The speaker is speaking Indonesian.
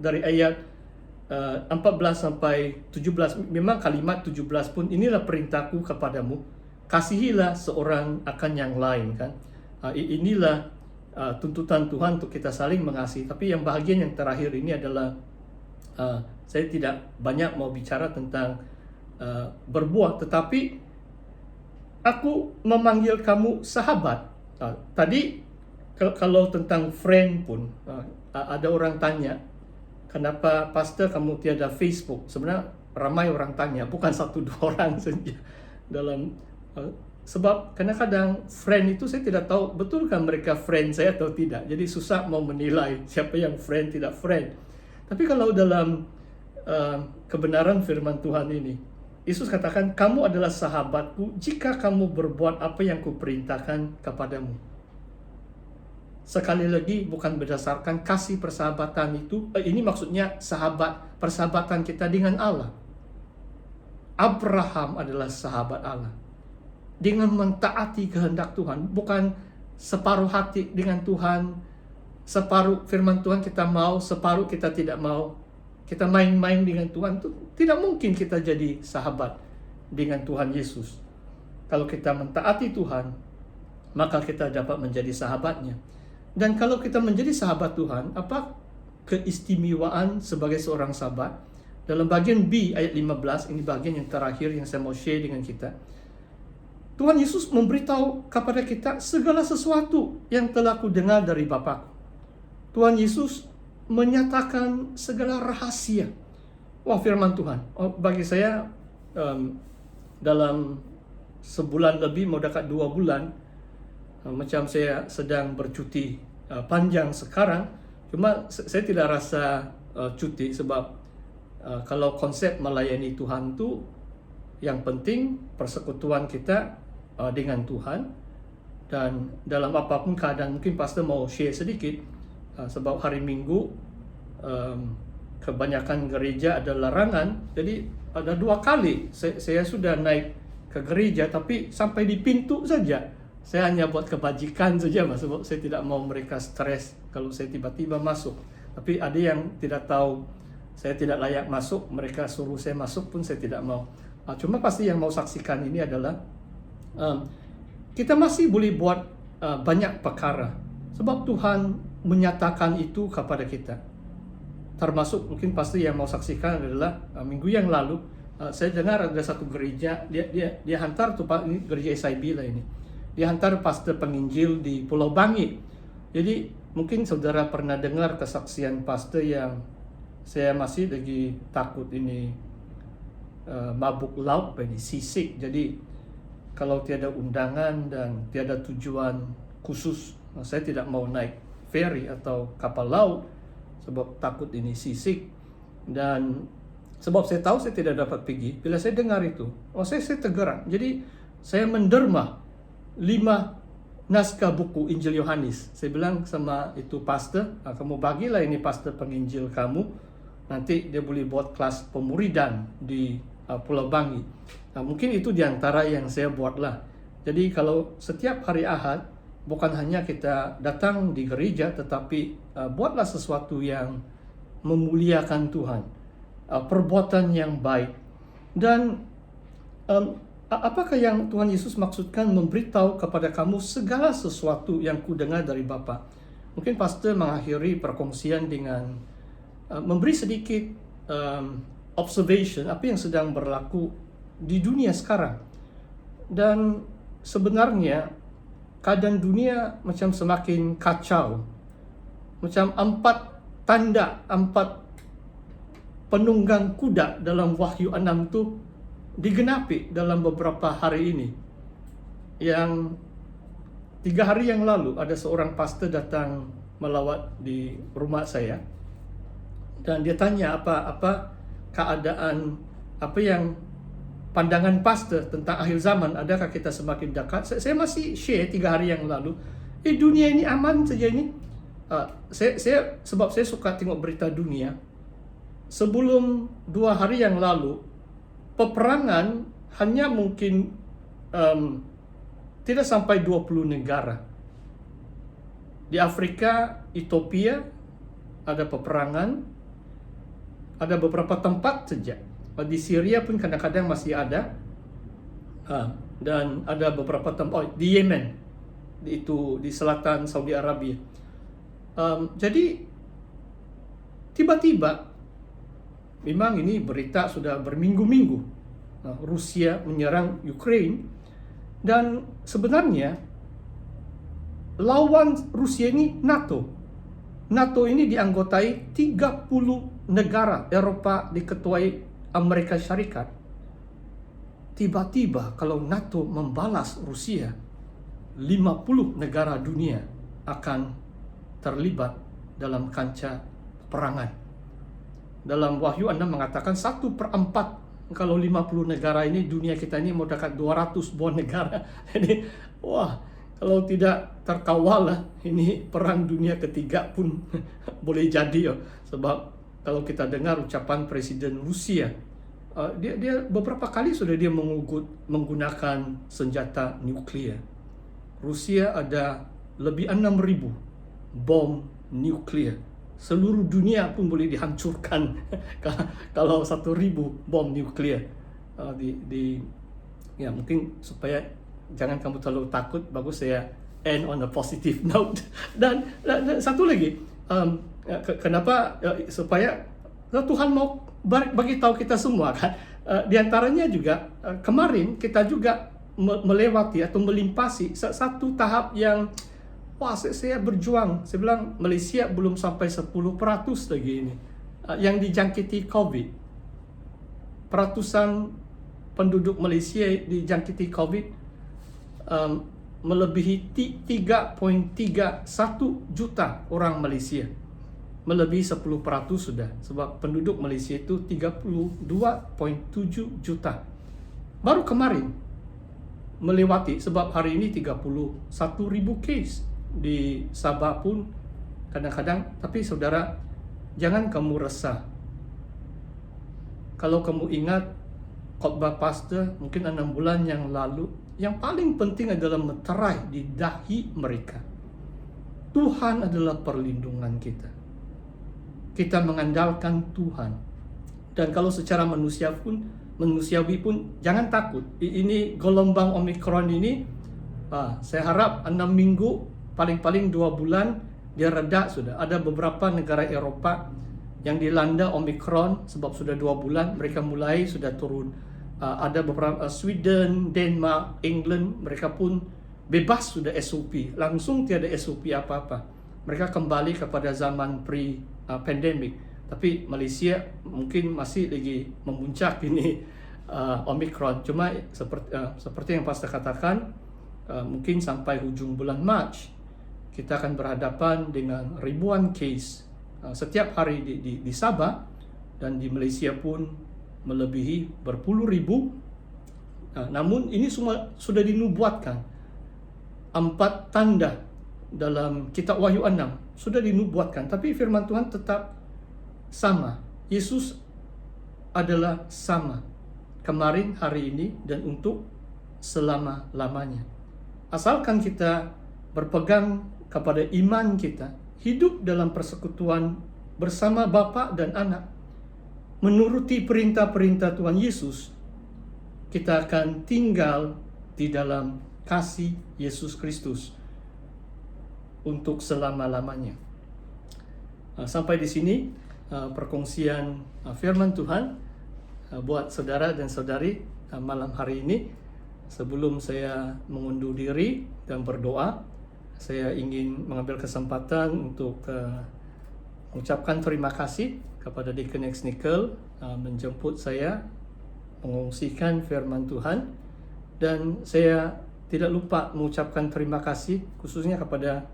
dari ayat 14 sampai 17, memang kalimat 17 pun, inilah perintahku kepadamu, kasihilah seorang akan yang lain, kan. Inilah tuntutan Tuhan untuk kita saling mengasihi. Tapi yang bahagian yang terakhir ini adalah, saya tidak banyak mau bicara tentang berbuat, tetapi aku memanggil kamu sahabat. Tadi kalau tentang friend pun, ada orang tanya, kenapa pastor kamu tiada Facebook? Sebenarnya ramai orang tanya, bukan satu dua orang saja. Sebab kadang-kadang friend itu saya tidak tahu betulkah mereka friend saya atau tidak. Jadi susah mau menilai siapa yang friend tidak friend. Tapi kalau dalam kebenaran firman Tuhan ini, Yesus katakan, kamu adalah sahabatku jika kamu berbuat apa yang kuperintahkan kepadamu. Sekali lagi, bukan berdasarkan kasih persahabatan itu, ini maksudnya persahabatan kita dengan Allah. Abraham adalah sahabat Allah. Dengan mentaati kehendak Tuhan, bukan separuh hati dengan Tuhan, separuh firman Tuhan kita mau, separuh kita tidak mau. Kita main-main dengan Tuhan, itu tidak mungkin kita jadi sahabat dengan Tuhan Yesus. Kalau kita mentaati Tuhan, maka kita dapat menjadi sahabatnya. Dan kalau kita menjadi sahabat Tuhan, apa keistimewaan sebagai seorang sahabat? Dalam bagian B ayat 15, ini bagian yang terakhir yang saya mau share dengan kita. Tuhan Yesus memberitahu kepada kita segala sesuatu yang telah kudengar dari Bapa. Tuhan Yesus menyatakan segala rahasia. Wah, firman Tuhan. Bagi saya, dalam sebulan lebih, mau dekat 2 bulan, macam saya sedang bercuti panjang sekarang, cuma saya tidak rasa cuti, sebab kalau konsep melayani Tuhan itu yang penting persekutuan kita dengan Tuhan. Dan dalam apapun keadaan, mungkin pastor mau share sedikit, sebab hari Minggu kebanyakan gereja ada larangan. Jadi ada 2 kali saya sudah naik ke gereja, tapi sampai di pintu saja saya hanya buat kebajikan saja, Mas, sebab saya tidak mau mereka stres kalau saya tiba-tiba masuk. Tapi ada yang tidak tahu saya tidak layak masuk, mereka suruh saya masuk pun saya tidak mau. Cuma pasti yang mau saksikan ini adalah kita masih boleh buat banyak perkara, sebab Tuhan menyatakan itu kepada kita. Termasuk mungkin pasti yang mau saksikan adalah minggu yang lalu saya dengar ada satu gereja, dia hantar tuh Pak, ini gereja SIB lah ini. Dia hantar pastor penginjil di Pulau Bangi. Jadi mungkin saudara pernah dengar kesaksian pastor yang saya masih lagi takut ini mabuk laut, ini sisik. Jadi kalau tiada undangan dan tiada tujuan khusus, saya tidak mau naik ferry atau kapal laut sebab takut ini sisik. Dan sebab saya tahu saya tidak dapat pergi, bila saya dengar itu, saya tergerak. Jadi saya menderma 5 naskah buku Injil Yohanes. Saya bilang sama itu pastor, kamu bagilah ini pastor penginjil kamu, nanti dia boleh buat kelas pemuridan di Pulau Bangi. Mungkin itu diantara yang saya buatlah. Jadi kalau setiap hari Ahad, bukan hanya kita datang di gereja, tetapi buatlah sesuatu yang memuliakan Tuhan, perbuatan yang baik. Dan apakah yang Tuhan Yesus maksudkan memberitahu kepada kamu segala sesuatu yang kudengar dari Bapa? Mungkin pastor mengakhiri perkongsian dengan memberi sedikit observation apa yang sedang berlaku di dunia sekarang. Dan sebenarnya keadaan dunia macam semakin kacau. Macam 4 tanda, 4 penunggang kuda dalam Wahyu 6 itu digenapi dalam beberapa hari ini. Yang 3 hari yang lalu ada seorang pastor datang melawat di rumah saya, dan dia tanya apa keadaan, apa yang pandangan pastor tentang akhir zaman, adakah kita semakin dekat. Saya masih share 3 hari yang lalu, dunia ini aman saja ini. Sebab saya suka tengok berita dunia. Sebelum 2 hari yang lalu, peperangan hanya mungkin tidak sampai 20 negara. Di Afrika, Ethiopia ada peperangan. ada beberapa tempat saja. Di Syria pun kadang-kadang masih ada. Dan ada beberapa tempat di Yemen, itu di selatan Saudi Arabia. Jadi tiba-tiba, memang ini berita sudah berminggu-minggu, Rusia menyerang Ukraine, dan sebenarnya lawan Rusia ini NATO. NATO ini dianggotai 30 negara Eropa, diketuai Amerika Syarikat. Tiba-tiba kalau NATO membalas Rusia, 50 negara dunia akan terlibat dalam kancah perangan. Dalam Wahyu 6 mengatakan 1/4, kalau 50 negara ini, dunia kita ini mau dekat 200 buah negara. Jadi, wah, kalau tidak terkawal lah, ini perang dunia ketiga pun boleh jadi ya. Sebab kalau kita dengar ucapan Presiden Rusia, dia beberapa kali sudah dia menggunakan senjata nuklir. Rusia ada lebih 6.000 bom nuklir. Seluruh dunia pun boleh dihancurkan kalau 1.000 bom nuklir. Ya mungkin supaya jangan kamu terlalu takut, bagus saya end on a positive note. Dan satu lagi, kenapa supaya Tuhan mau bagi tahu kita semua kan. Di antaranya juga kemarin kita juga melewati atau melimpasi satu tahap yang saya berjuang. Saya bilang Malaysia belum sampai 10% lagi ini yang dijangkiti COVID. Ratusan penduduk Malaysia dijangkiti COVID, melebihi 3.31 juta orang Malaysia. Melebihi 10% sudah, sebab penduduk Malaysia itu 32.7 juta. Baru kemarin melewati, sebab hari ini 31.000 case di Sabah pun kadang-kadang. Tapi saudara, jangan kamu resah. Kalau kamu ingat khotbah pastor mungkin 6 bulan yang lalu, yang paling penting adalah meterai di dahi mereka. Tuhan adalah perlindungan kita. Kita mengandalkan Tuhan. Dan kalau secara manusiawi pun jangan takut. Ini gelombang Omikron ini, saya harap 6 minggu, paling-paling 2 bulan dia reda sudah. Ada beberapa negara Eropa yang dilanda Omikron, sebab sudah 2 bulan mereka mulai sudah turun. Ada beberapa Sweden, Denmark, England, mereka pun bebas sudah SOP, langsung tiada SOP apa-apa. Mereka kembali kepada zaman pre-pandemic. Tapi Malaysia mungkin masih lagi memuncak ini Omikron. Cuma seperti yang Pastor katakan, mungkin sampai hujung bulan Mac kita akan berhadapan dengan ribuan case setiap hari di Sabah, dan di Malaysia pun melebihi berpuluh ribu. Namun ini semua sudah dinubuatkan. 4 tanda dalam kitab Wahyu 6 sudah dinubuatkan, tapi firman Tuhan tetap sama. Yesus adalah sama kemarin, hari ini, dan untuk selama-lamanya. Asalkan kita berpegang kepada iman kita, hidup dalam persekutuan bersama Bapa dan Anak, menuruti perintah-perintah Tuhan Yesus, kita akan tinggal di dalam kasih Yesus Kristus untuk selama-lamanya. Sampai di sini perkongsian firman Tuhan buat saudara dan saudari malam hari ini. Sebelum saya mengundur diri dan berdoa, saya ingin mengambil kesempatan untuk mengucapkan terima kasih kepada Deacon X Nickel menjemput saya mengungsikan firman Tuhan. Dan saya tidak lupa mengucapkan terima kasih khususnya kepada